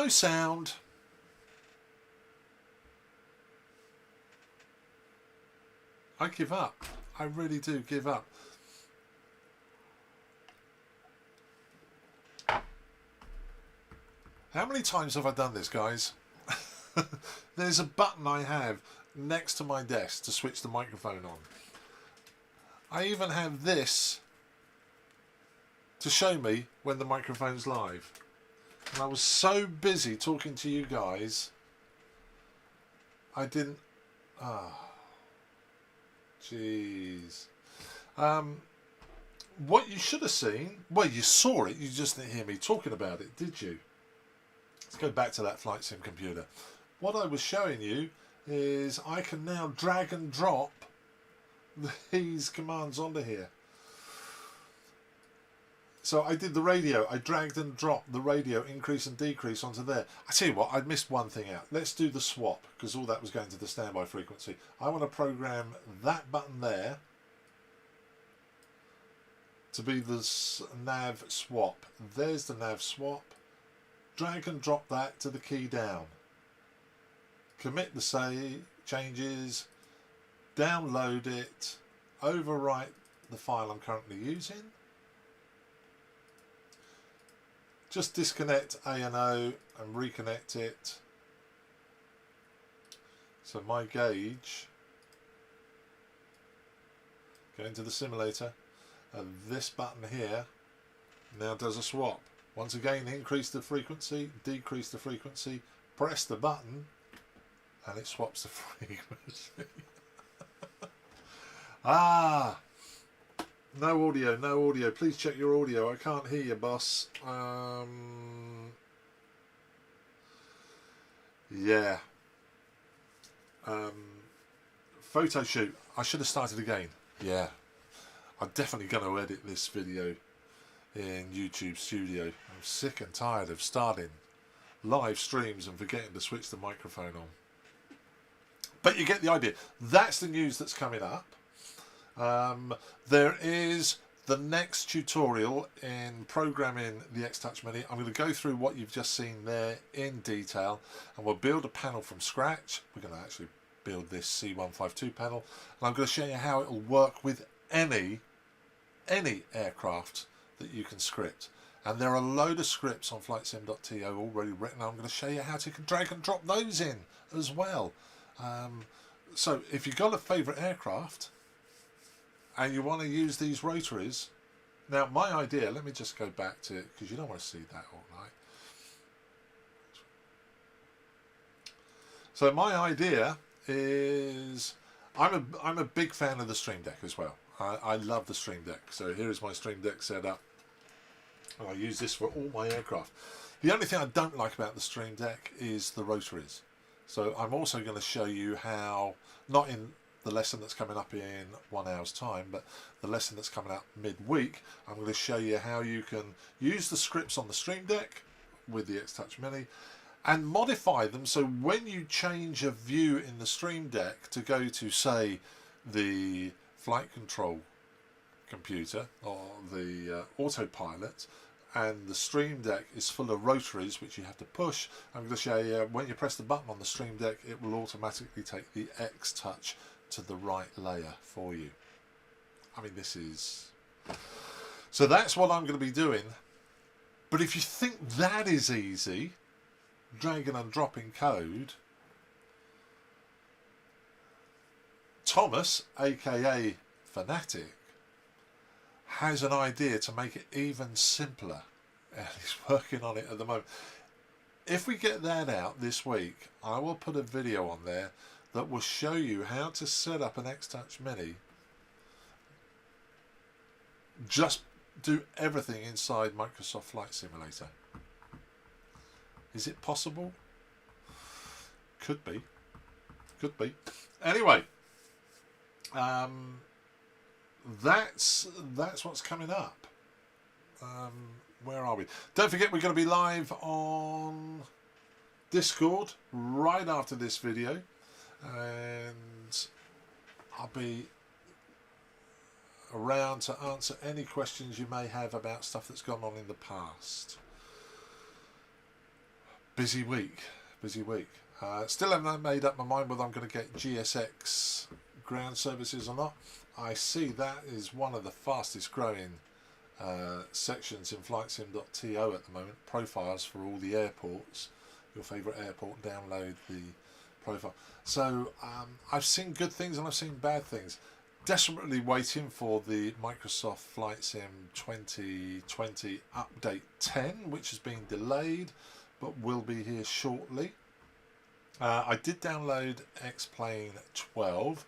No sound. I give up. I really do give up. How many times have I done this, guys? There's a button I have next to my desk to switch the microphone on. I even have this to show me when the microphone's live. And I was so busy talking to you guys, I didn't... Jeez. What you should have seen... Well, you saw it, you just didn't hear me talking about it, did you? Let's go back to that flight sim computer. What I was showing you is I can now drag and drop these commands onto here. So I did the radio. I dragged and dropped the radio increase and decrease onto there. I tell you what, I missed one thing out. Let's do the swap, because all that was going to the standby frequency. I want to program that button there to be the nav swap. There's the nav swap. Drag and drop that to the key down. Commit the save changes. Download it. Overwrite the file I'm currently using. Just disconnect A&O and reconnect it. So my gauge, go into the simulator, and this button here now does a swap. Once again, increase the frequency, decrease the frequency, press the button, and it swaps the frequency. No audio, no audio. Please check your audio. I can't hear you, boss. Yeah. Photo shoot. I should have started again. Yeah. I'm definitely going to edit this video in YouTube Studio. I'm sick and tired of starting live streams and forgetting to switch the microphone on. But you get the idea. That's the news that's coming up. There is the next tutorial in programming the X-Touch Mini. I'm going to go through what you've just seen there in detail, and we'll build a panel from scratch. We're going to actually build this C152 panel, and I'm going to show you how it will work with any aircraft that you can script. And there are a load of scripts on flightsim.to already written. I'm going to show you how to drag and drop those in as well. So if you've got a favourite aircraft and you want to use these rotaries, now my idea, let me just go back to it because you don't want to see that all night. So my idea is, I'm a big fan of the Stream Deck as well. I love the Stream Deck. So here is my Stream Deck set up. And I use this for all my aircraft. The only thing I don't like about the Stream Deck is the rotaries. So I'm also going to show you how, not in the lesson that's coming up in 1 hour's time, but the lesson that's coming up midweek, I'm going to show you how you can use the scripts on the Stream Deck with the X-Touch Mini and modify them so when you change a view in the Stream Deck to go to, say, the flight control computer or the autopilot, and the Stream Deck is full of rotaries which you have to push, I'm going to show you when you press the button on the Stream Deck it will automatically take the X-Touch to the right layer for you. I mean, this is... So that's what I'm going to be doing. But if you think that is easy, dragging and dropping code, Thomas, aka Fanatic, has an idea to make it even simpler, and he's working on it at the moment. If we get that out this week, I will put a video on there that will show you how to set up an X-Touch Mini. Just do everything inside Microsoft Flight Simulator. Is it possible? Could be. Could be. Anyway, that's what's coming up. Where are we? Don't forget we're going to be live on Discord right after this video, and I'll be around to answer any questions you may have about stuff that's gone on in the past. Busy week, busy week. Still haven't made up my mind whether I'm going to get GSX ground services or not. I see that is one of the fastest growing sections in flightsim.to at the moment. Profiles for all the airports. Your favourite airport, download the profile. So I've seen good things and I've seen bad things. Desperately waiting for the Microsoft Flight Sim 2020 update 10, which has been delayed but will be here shortly. I did download X-Plane 12.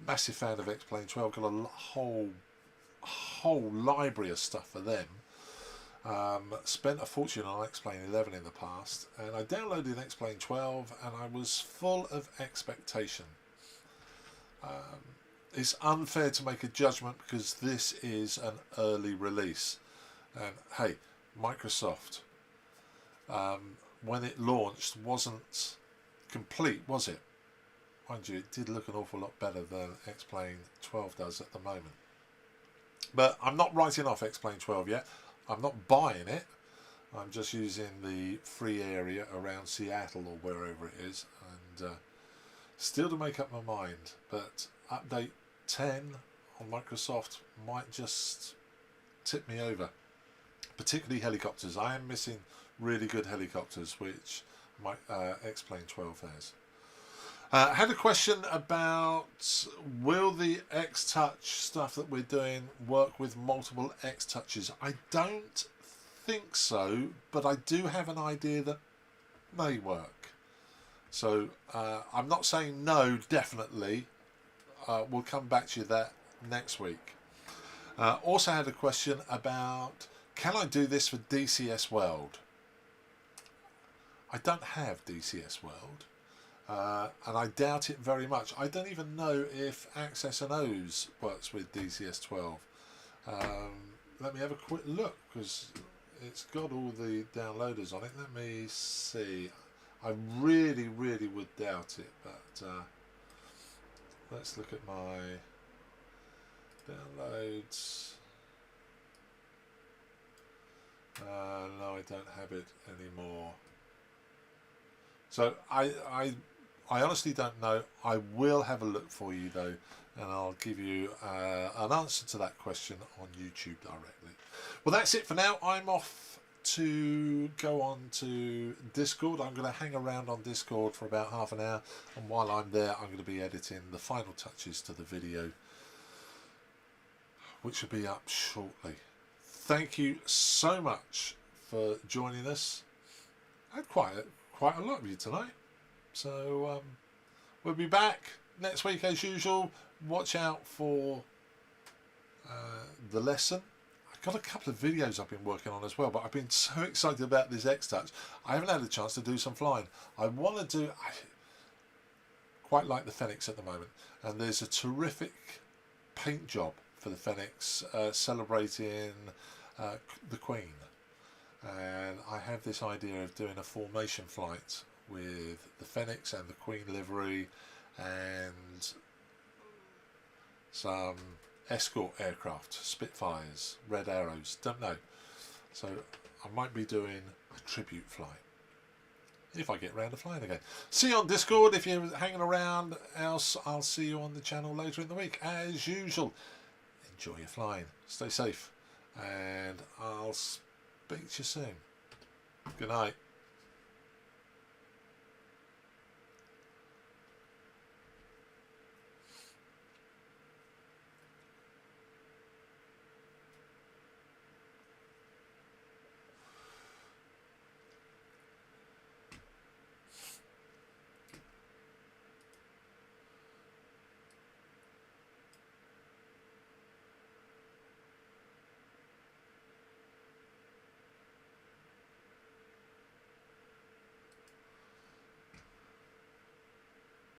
Massive fan of X-Plane 12. Got a whole library of stuff for them. Spent a fortune on X-Plane 11 in the past, and I downloaded X-Plane 12 and I was full of expectation. It's unfair to make a judgment because this is an early release, and hey, Microsoft, when it launched, wasn't complete, was it? Mind you, it did look an awful lot better than X-Plane 12 does at the moment. But I'm not writing off X-Plane 12 yet. I'm not buying it. I'm just using the free area around Seattle or wherever it is, and still to make up my mind. But update 10 on Microsoft might just tip me over. Particularly helicopters. I am missing really good helicopters, which my X-Plane 12 has. I had a question about, will the X-Touch stuff that we're doing work with multiple X-Touches? I don't think so, but I do have an idea that may work. So I'm not saying no, definitely. We'll come back to you that next week. Also had a question about, can I do this for DCS World? I don't have DCS World. And I doubt it very much. I don't even know if Access and O's works with DCS 12. Let me have a quick look because it's got all the downloaders on it. Let me see. I really would doubt it, but let's look at my downloads. No, I don't have it anymore. So I honestly don't know. I will have a look for you though, and I'll give you an answer to that question on YouTube directly. Well, that's it for now. I'm off to go on to Discord. I'm going to hang around on Discord for about half an hour, and while I'm there I'm going to be editing the final touches to the video, which will be up shortly. Thank you so much for joining us. I had quite a lot of you tonight. So we'll be back next week as usual. Watch out for the lesson. I've got a couple of videos I've been working on as well, but I've been so excited about this X-Touch. I haven't had a chance to do some flying. I quite like the Fenix at the moment, and there's a terrific paint job for the Fenix celebrating the Queen. And I have this idea of doing a formation flight with the Fenix and the Queen livery and some escort aircraft, Spitfires, Red Arrows, don't know. So I might be doing a tribute flight if I get round to flying again. See you on Discord if you're hanging around, else I'll see you on the channel later in the week as usual. Enjoy your flying, stay safe, and I'll speak to you soon. Good night.